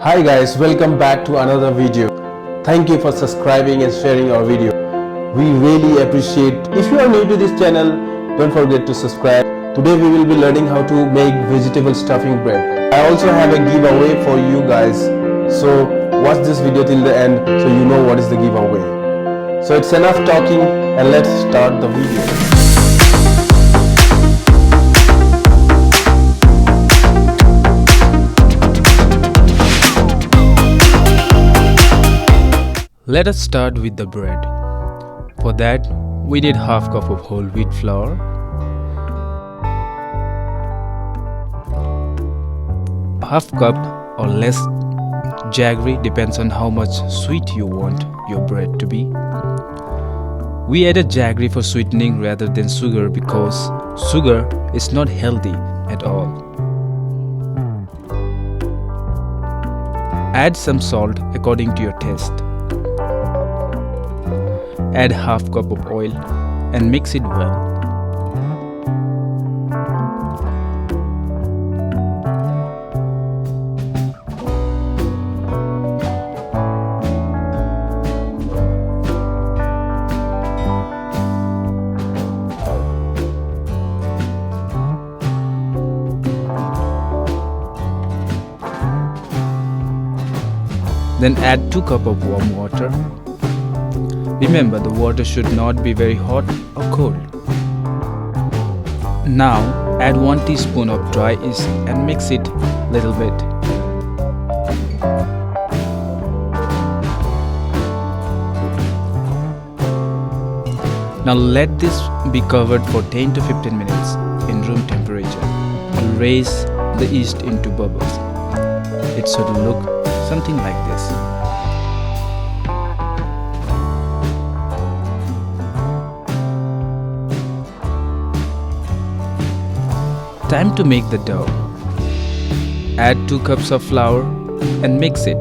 Hi guys, welcome back to another video. Thank you for subscribing and sharing our video. We really appreciate. If you are new to this channel, don't forget to subscribe. Today we will be learning how to make vegetable stuffing bread. I also have a giveaway for you guys. So watch this video till the end so you know what is the giveaway. So it's enough talking and let's start the video. Let us start with the bread. For that, we need half cup of whole wheat flour, half cup or less jaggery, depends on how much sweet you want your bread to be. We added jaggery for sweetening rather than sugar because sugar is not healthy at all. Add some salt according to your taste. Add half cup of oil and mix it well. Then add 2 cups of warm water. Remember, the water should not be very hot or cold. Now add 1 teaspoon of dry yeast and mix it little bit. Now let this be covered for 10 to 15 minutes in room temperature to raise the yeast into bubbles. It should look something like this. Time to make the dough. Add 2 cups of flour and mix it.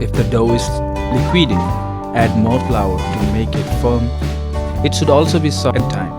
If the dough is liquidy, add more flour to make it firm. It should also be soft in time.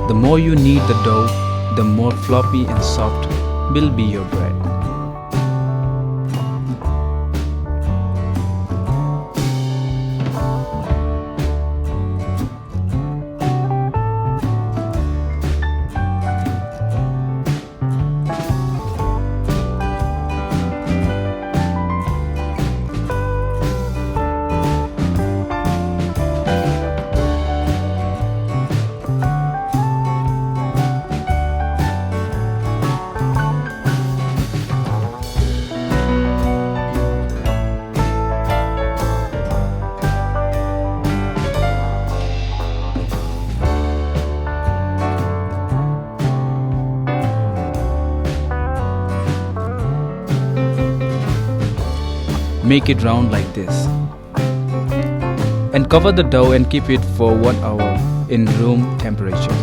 The more you knead the dough, the more floppy and soft will be your bread. Make it round like this and cover the dough and keep it for 1 hour in room temperature.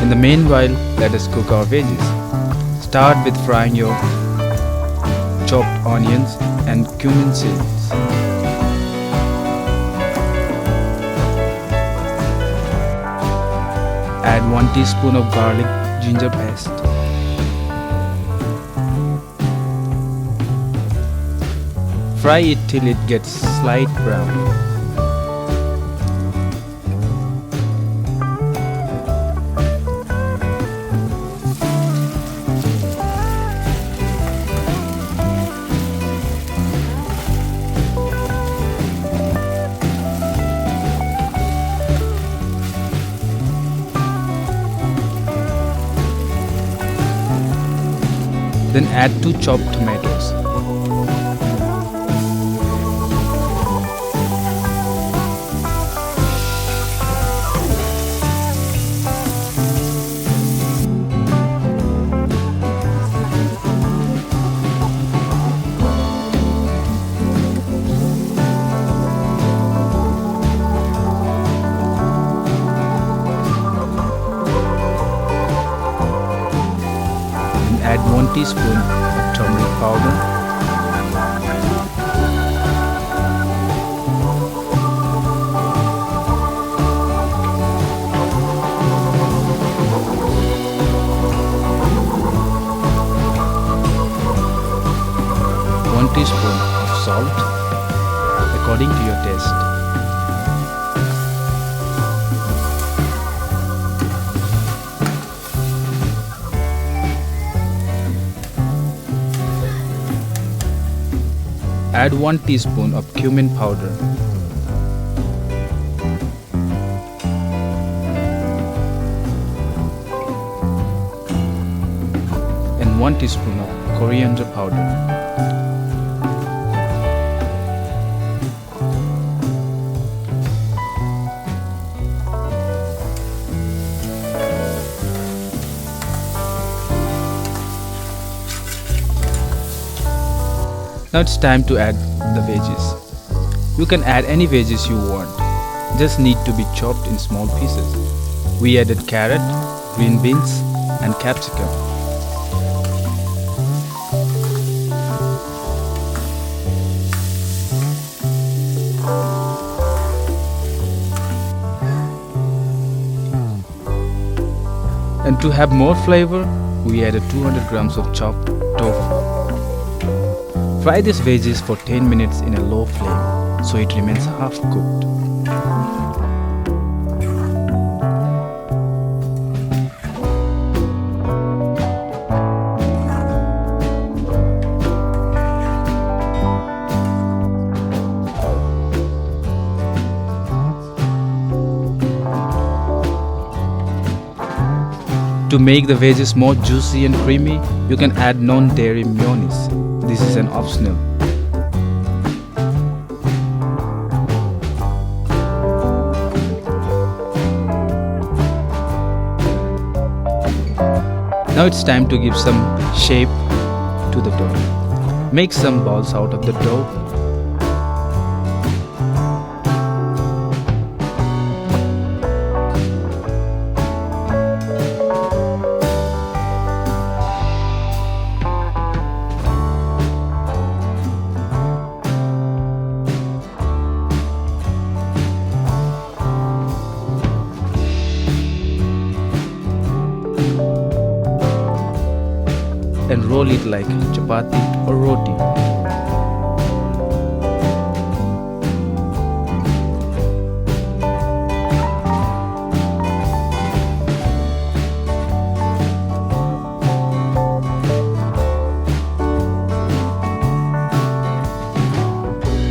In the meanwhile, let us cook our veggies. Start with frying your chopped onions and cumin seeds. Add 1 teaspoon of garlic ginger paste. Fry it till it gets slight brown. Then add 2 chopped tomatoes. 1 teaspoon of turmeric powder, 1 teaspoon of salt according to your taste. Add 1 teaspoon of cumin powder. And 1 teaspoon of coriander powder. Now it's time to add the veggies. You can add any veggies you want, just need to be chopped in small pieces. We added carrot, green beans and capsicum. And to have more flavor, we added 200 grams of chopped tofu. Fry these veggies for 10 minutes in a low flame so it remains half cooked. To make the veggies more juicy and creamy, you can add non-dairy mayonnaise. This is an optional. Now it's time to give some shape to the dough. Make some balls out of the dough. And roll it like chapati or roti.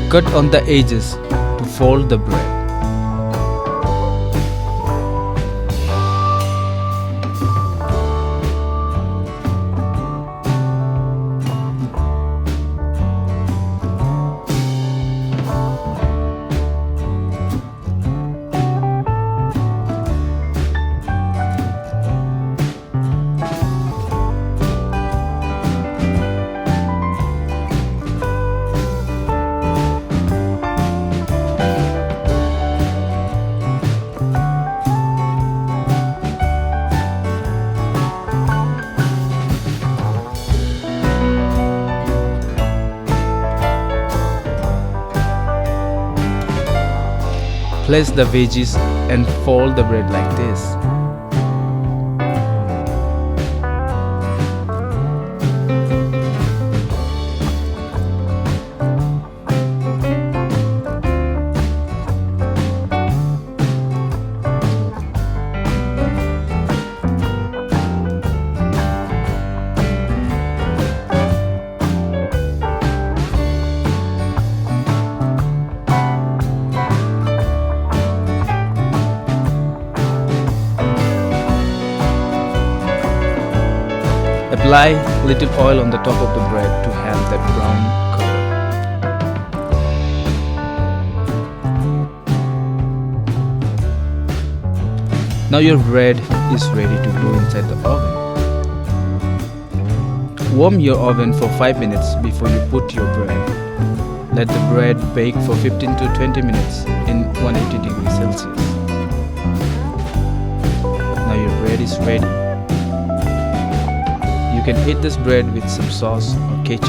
Cut on the edges to fold the bread. Place the veggies and fold the bread like this. Apply little oil on the top of the bread to have that brown color. Now your bread is ready to go inside the oven. Warm your oven for 5 minutes before you put your bread. Let the bread bake for 15 to 20 minutes in 180 degrees Celsius. Now your bread is ready. You can eat this bread with some sauce or ketchup.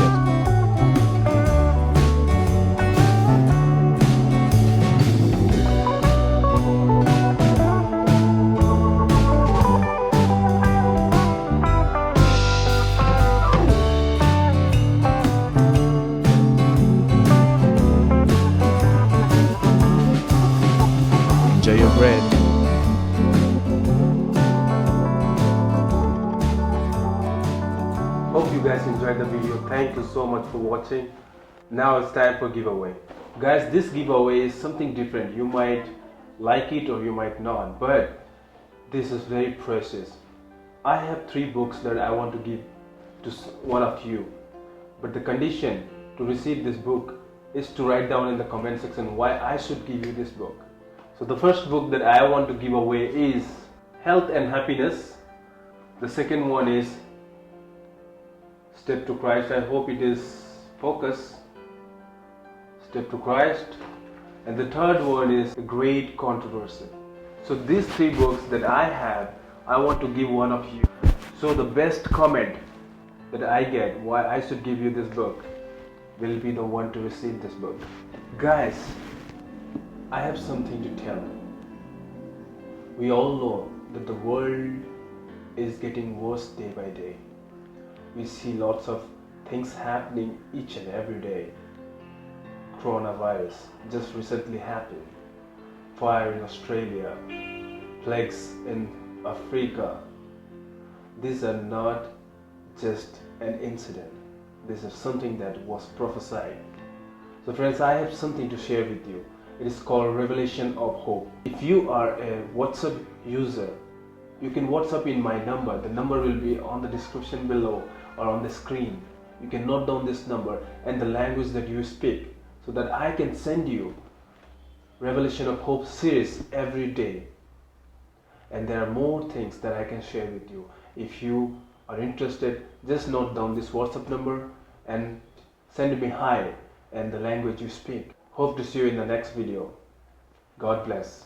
Enjoy your bread. Hope you guys enjoyed the video. Thank you so much for watching. Now it's time for giveaway. Guys, this giveaway is something different. You might like it or you might not, but this is very precious. I have 3 books that I want to give to one of you, but the condition to receive this book is to write down in the comment section why I should give you this book. So the first book that I want to give away is Health and Happiness. The second one is Step to Christ. I hope it is focus. Step to Christ. And the third one is A Great Controversy. So these 3 books that I have, I want to give one of you. So the best comment that I get why I should give you this book will be the one to receive this book. Guys, I have something to tell. We all know that the world is getting worse day by day. We see lots of things happening each and every day. Coronavirus just recently happened. Fire in Australia. Plagues in Africa. These are not just an incident. This is something that was prophesied. So friends, I have something to share with you. It is called Revelation of Hope. If you are a WhatsApp user, you can WhatsApp in my number. The number will be on the description below or on the screen. You can note down this number and the language that you speak so that I can send you Revelation of Hope series every day. And there are more things that I can share with you. If you are interested, just note down this WhatsApp number and send me hi and the language you speak. Hope to see you in the next video. God bless.